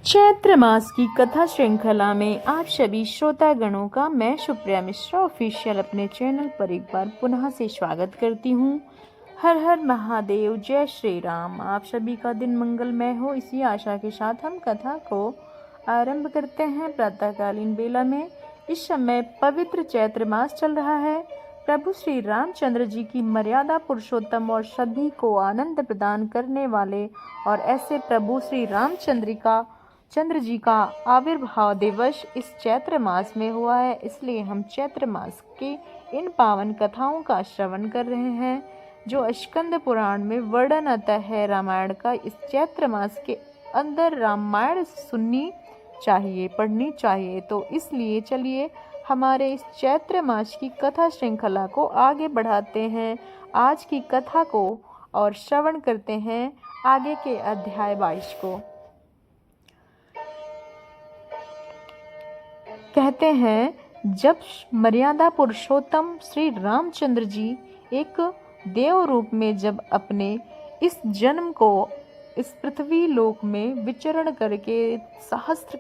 चैत्र मास की कथा श्रृंखला में आप सभी श्रोतागणों का मैं सुप्रिया मिश्रा ऑफिशियल अपने चैनल पर एक बार पुनः से स्वागत करती हूँ। हर हर महादेव, जय श्री राम। आप सभी का दिन मंगलमय हो, इसी आशा के साथ हम कथा को आरंभ करते हैं। प्रातःकालीन बेला में इस समय पवित्र चैत्र मास चल रहा है। प्रभु श्री रामचंद्र जी की मर्यादा पुरुषोत्तम और सभी को आनंद प्रदान करने वाले और ऐसे प्रभु श्री चंद्र जी का आविर्भाव दिवस इस चैत्र मास में हुआ है। इसलिए हम चैत्र मास के इन पावन कथाओं का श्रवण कर रहे हैं जो स्कंद पुराण में वर्णन आता है। रामायण का इस चैत्र मास के अंदर रामायण सुननी चाहिए, पढ़नी चाहिए। तो इसलिए चलिए हमारे इस चैत्र मास की कथा श्रृंखला को आगे बढ़ाते हैं। आज की कथा को और श्रवण करते हैं आगे के अध्याय 22 को। कहते हैं, जब मर्यादा पुरुषोत्तम श्री रामचंद्र जी एक देव रूप में जब अपने इस जन्म को इस पृथ्वी लोक में विचरण करके सहस्त्र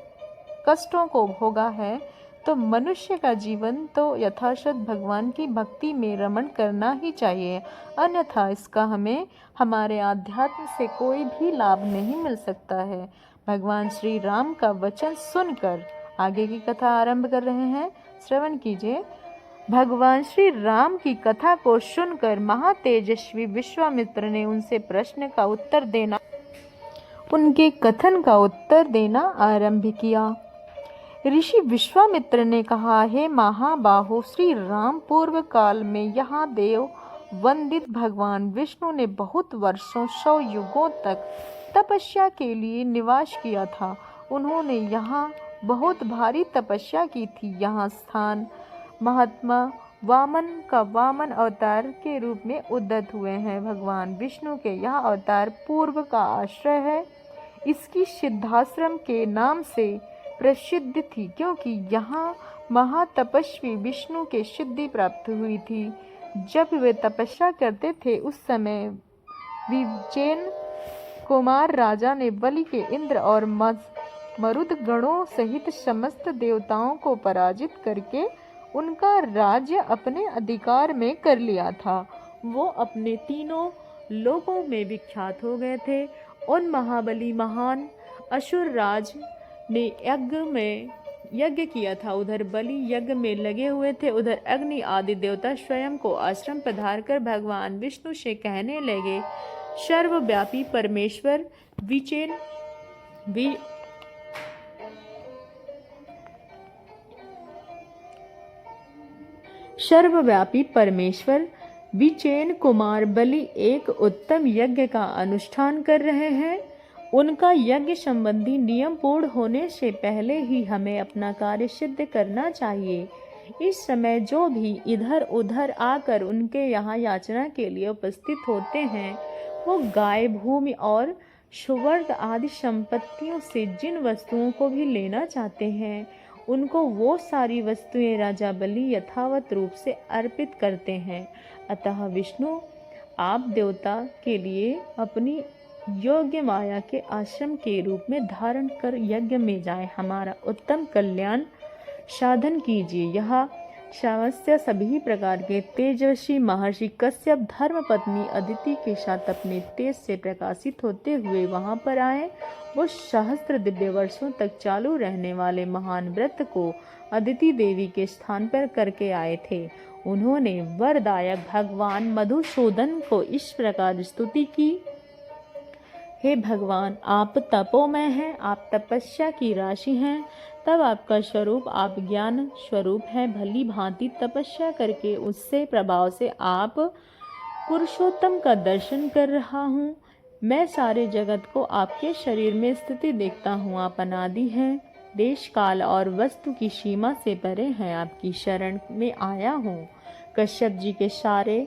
कष्टों को भोगा है, तो मनुष्य का जीवन तो यथाशत भगवान की भक्ति में रमण करना ही चाहिए, अन्यथा इसका हमें हमारे आध्यात्म से कोई भी लाभ नहीं मिल सकता है। भगवान श्री राम का वचन सुनकर आगे की कथा आरंभ कर रहे हैं, श्रवण कीजिए। भगवान श्री राम की कथा को सुनकर महातेजस्वी विश्वामित्र ने उनसे प्रश्न का उत्तर देना, उनके कथन का उत्तर देना आरंभ किया। ऋषि विश्वामित्र ने कहा, हे महाबाहो, श्री राम पूर्व काल में यहाँ देव वंदित भगवान विष्णु ने बहुत वर्षों 100 युगों तक तपस्या के लिए निवास किया था। उन्होंने यहाँ बहुत भारी तपस्या की थी। यहाँ स्थान महात्मा वामन का वामन अवतार के रूप में उद्यत हुए हैं। भगवान विष्णु के यह अवतार पूर्व का आश्रय है। इसकी सिद्धाश्रम के नाम से प्रसिद्ध थी, क्योंकि यहाँ महातपस्वी विष्णु के सिद्धि प्राप्त हुई थी। जब वे तपस्या करते थे उस समय विजयन कुमार राजा ने बलि के इंद्र और मरुद गणों सहित समस्त देवताओं को पराजित करके उनका राज्य अपने अधिकार में कर लिया था। वो अपने तीनों लोकों में विख्यात हो गए थे। उन महाबली महान असुर राज ने यज्ञ किया था। उधर बलि यज्ञ में लगे हुए थे, उधर अग्नि आदि देवता स्वयं को आश्रम पधार कर भगवान विष्णु से कहने लगे, सर्वव्यापी परमेश्वर विचेन कुमार बलि एक उत्तम यज्ञ का अनुष्ठान कर रहे हैं। उनका यज्ञ संबंधी नियम पूर्ण होने से पहले ही हमें अपना कार्य सिद्ध करना चाहिए। इस समय जो भी इधर उधर आकर उनके यहाँ याचना के लिए उपस्थित होते हैं, वो गाय, भूमि और सुवर्ण आदि संपत्तियों से जिन वस्तुओं को भी लेना चाहते हैं, उनको वो सारी वस्तुएं राजा बलि यथावत रूप से अर्पित करते हैं। अतः विष्णु, आप देवता के लिए अपनी योग्य माया के आश्रम के रूप में धारण कर यज्ञ में जाएं, हमारा उत्तम कल्याण साधन कीजिए। यह समस्या सभी प्रकार के तेजस्वी महर्षि कश्यप धर्म पत्नी अदिति के साथ अपने तेज से प्रकाशित होते हुए वहां पर आए। वो सहस्त्र दिव्य वर्षों तक चालू रहने वाले महान व्रत को अदिति देवी के स्थान पर करके आए थे। उन्होंने वरदायक भगवान मधुसूदन को इस प्रकार स्तुति की, हे भगवान, आप तपोमय हैं, आप तपस्या की राशि हैं, तब आपका स्वरूप आप ज्ञान स्वरूप है। भली भांति तपस्या करके उससे प्रभाव से आप पुरुषोत्तम का दर्शन कर रहा हूँ। मैं सारे जगत को आपके शरीर में स्थिति देखता हूँ। आप अनादि हैं, देश काल और वस्तु की सीमा से परे हैं। आपकी शरण में आया हूँ। कश्यप जी के सारे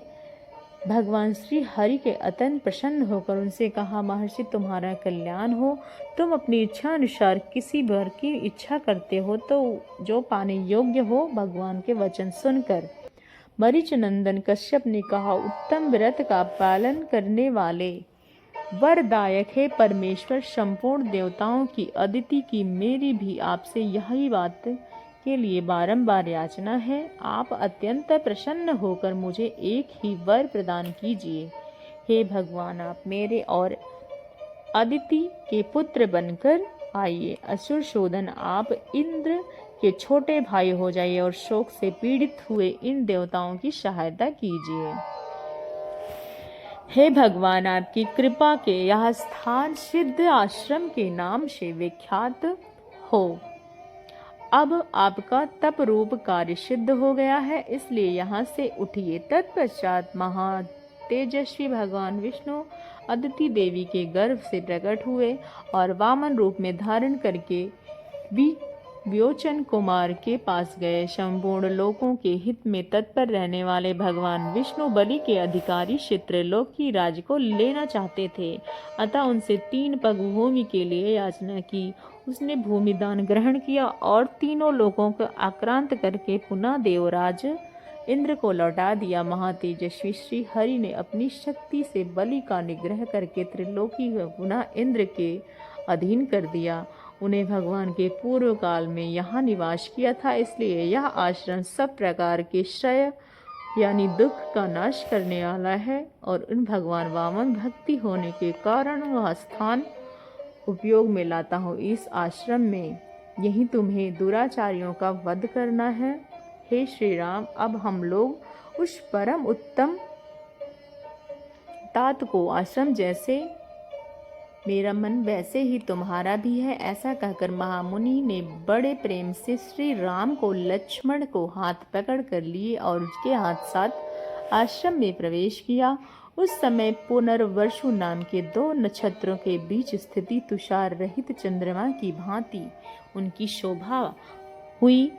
भगवान श्री हरि के अत्यंत प्रसन्न होकर उनसे कहा, महर्षि, तुम्हारा कल्याण हो। तुम अपनी इच्छा अनुसार किसी वर की इच्छा करते हो तो जो पाने योग्य हो। भगवान के वचन सुनकर मरीच नंदन कश्यप ने कहा, उत्तम व्रत का पालन करने वाले वरदायक है परमेश्वर संपूर्ण देवताओं की अदिति की मेरी भी आपसे यही बात के लिए बारंबार याचना है। आप अत्यंत प्रसन्न होकर मुझे एक ही वर प्रदान कीजिए। हे भगवान, आप मेरे और अदिति के पुत्र बनकर आइए। असुर शोधन, आप इंद्र के छोटे भाई हो जाइए और शोक से पीड़ित हुए इन देवताओं की सहायता कीजिए। हे भगवान, आपकी कृपा के यह स्थान सिद्ध आश्रम के नाम से विख्यात हो। अब आपका तप रूप कार्य सिद्ध हो गया है, इसलिए यहाँ से उठिए। तत्पश्चात महातेजस्वी भगवान विष्णु अदिति देवी के गर्भ से प्रकट हुए और वामन रूप में धारण करके वियोचन कुमार के पास गए। संपूर्ण लोकों के हित में तत्पर रहने वाले भगवान विष्णु बलि के अधिकारी चित्रलोक की राज को लेना चाहते थे, अतः उनसे 3 पग भूमि के लिए याचना की। उसने भूमि दान ग्रहण किया और तीनों लोकों को आक्रांत करके पुनः देवराज इंद्र को लौटा दिया। महातेजस्वी श्री हरि ने अपनी शक्ति से बलि का निग्रह करके त्रिलोकी को पुनः इंद्र के अधीन कर दिया। उन्हें भगवान के पूर्व काल में यहाँ निवास किया था, इसलिए यह आश्रम सब प्रकार के श्रेय यानी दुख का नाश करने वाला है और उन भगवान वामन भक्ति होने के कारण वह स्थान उपयोग में लाता हूँ। इस आश्रम में यही तुम्हें दुराचारियों का वध करना है। हे श्री राम, अब हम लोग उस परम उत्तम तात को आश्रम जैसे मेरा मन वैसे ही तुम्हारा भी है, ऐसा कहकर महामुनि ने बड़े प्रेम से श्री राम को लक्ष्मण को हाथ पकड़ कर लिए और उसके हाथ साथ आश्रम में प्रवेश किया। उस समय पुनर्वसु नाम के 2 नक्षत्रों के बीच स्थिति तुषार रहित चंद्रमा की भांति उनकी शोभा हुई।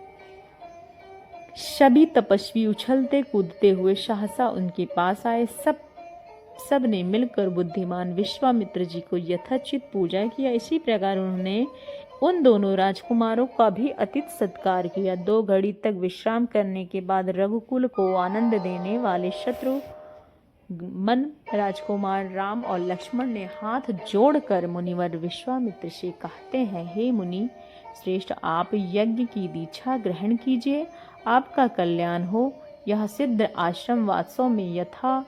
सभी तपस्वी उछलते कूदते हुए सहसा उनके पास आए। सब ने मिलकर बुद्धिमान विश्वामित्र जी को यथोचित पूजा किया। इसी प्रकार उन्होंने उन दोनों राजकुमारों का भी अतिथि सत्कार किया। 2 घड़ी तक विश्राम करने के बाद रघुकुल को आनंद देने वाले शत्रुघ्न राजकुमार राम और लक्ष्मण ने हाथ जोड़कर मुनिवर विश्वामित्र से कहते हैं, हे मुनि श्रेष्ठ, आप यज्ञ की दीक्षा ग्रहण कीजिए, आपका कल्याण हो। यह सिद्ध आश्रम वासों में यथा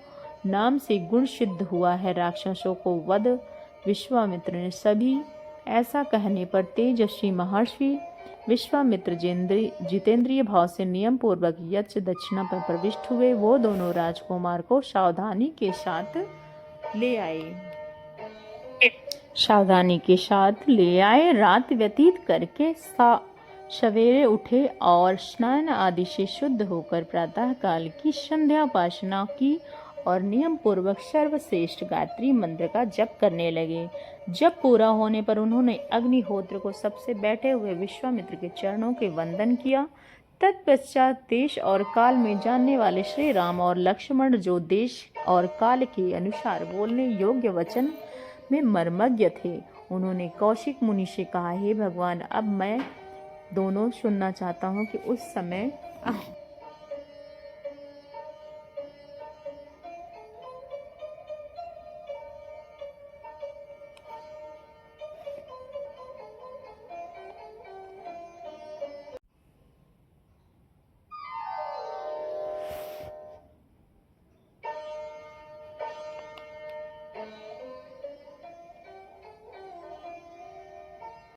नाम से गुण सिद्ध हुआ है। राक्षसों को वध। विश्वामित्र ने सभी ऐसा कहने पर तेजस्वी महर्षि विश्वामित्र जितेंद्रिय भाव से नियम पूर्वक यज्ञ दक्षिणा पर प्रविष्ट हुए। वो दोनों राजकुमार को सावधानी के साथ ले आए। रात व्यतीत करके सवेरे उठे और स्नान आदि से शुद्ध होकर प्रातः काल की संध्या उपासना की और नियम पूर्वक सर्वश्रेष्ठ गायत्री मंत्र का जप करने लगे। जप पूरा होने पर उन्होंने अग्निहोत्र को सबसे बैठे हुए विश्वामित्र के चरणों के वंदन किया। तत्पश्चात देश और काल में जानने वाले श्री राम और लक्ष्मण, जो देश और काल के अनुसार बोलने योग्य वचन में मर्मज्ञ थे, उन्होंने कौशिक मुनि से कहा, हे भगवान, अब मैं दोनों सुनना चाहता हूँ कि उस समय